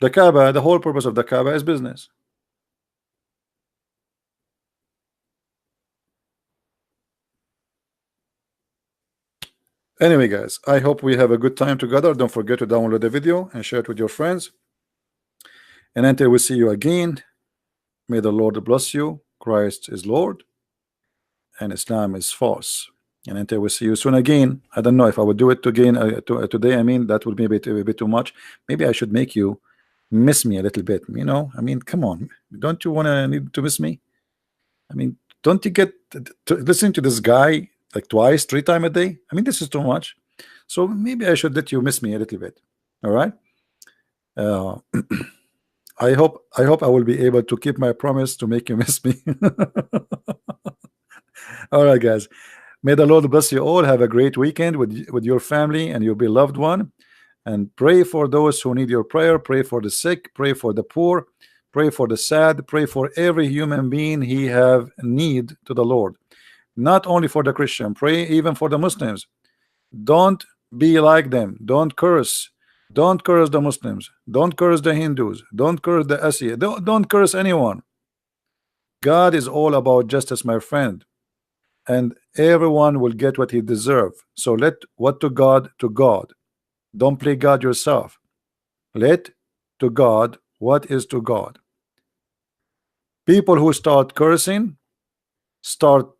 The Kaaba, the whole purpose of the Kaaba is business. Anyway, guys, I hope we have a good time together. Don't forget to download the video and share it with your friends. And until we see you again, may the Lord bless you. Christ is Lord and Islam is false. And until we see you soon again, I don't know if I would do it again today. I mean, that would be a bit too much. Maybe I should make you miss me a little bit. You know, I mean, come on, don't you want to need to miss me? I mean, don't you get to listen to this guy like twice, 3 times a day? I mean, this is too much. So maybe I should let you miss me a little bit. All right. Uh, I hope I will be able to keep my promise to make you miss me. All right, guys. May the Lord bless you all. Have a great weekend with your family and your beloved one. And pray for those who need your prayer. Pray for the sick. Pray for the poor. Pray for the sad. Pray for every human being he have need to the Lord. Not only for the Christian. Pray even for the Muslims. Don't be like them. Don't curse. Don't curse the Muslims. Don't curse the Hindus. Don't curse the Asiya. Don't curse anyone. God is all about justice, my friend. And everyone will get what he deserves. So let what to God to God. Don't play God yourself. Let to God what is to God. People who start cursing, start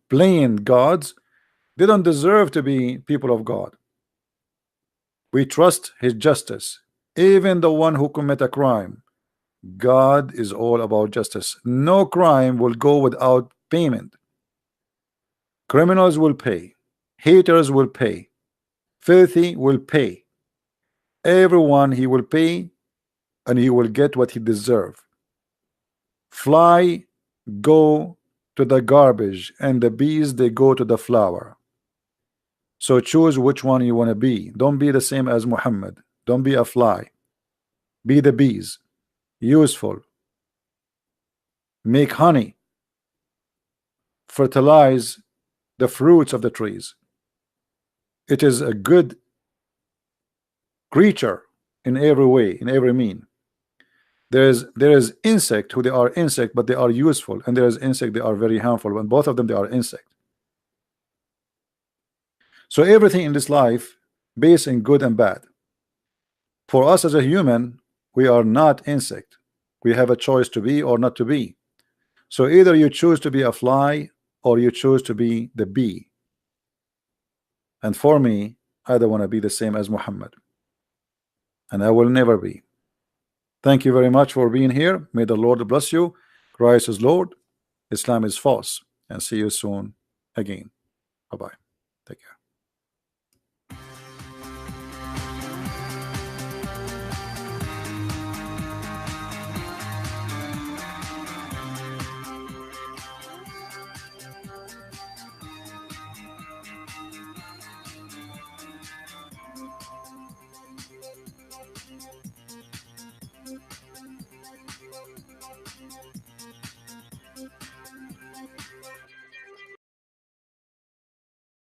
playing gods, they don't deserve to be people of God. We trust his justice. Even the one who commit a crime, God is all about justice. No crime will go without payment. Criminals will pay. Haters will pay. Filthy will pay. Everyone he will pay, and he will get what he deserve. Fly go to the garbage, and the bees they go to the flower. So choose which one you want to be. Don't be the same as Muhammad. Don't be a fly. Be the bees. Useful. Make honey. Fertilize the fruits of the trees. It is a good creature in every way, in every mean. There is insect who they are insect, but they are useful, and there is insect they are very harmful, and both of them they are insect. So everything in this life based in good and bad. For us as a human, we are not insect. We have a choice to be or not to be. So either you choose to be a fly or you choose to be the bee. And for me, I don't want to be the same as Muhammad, and I will never be. Thank you very much for being here. May the Lord bless you. Christ is Lord. Islam is false. And see you soon again. Bye-bye. Take care.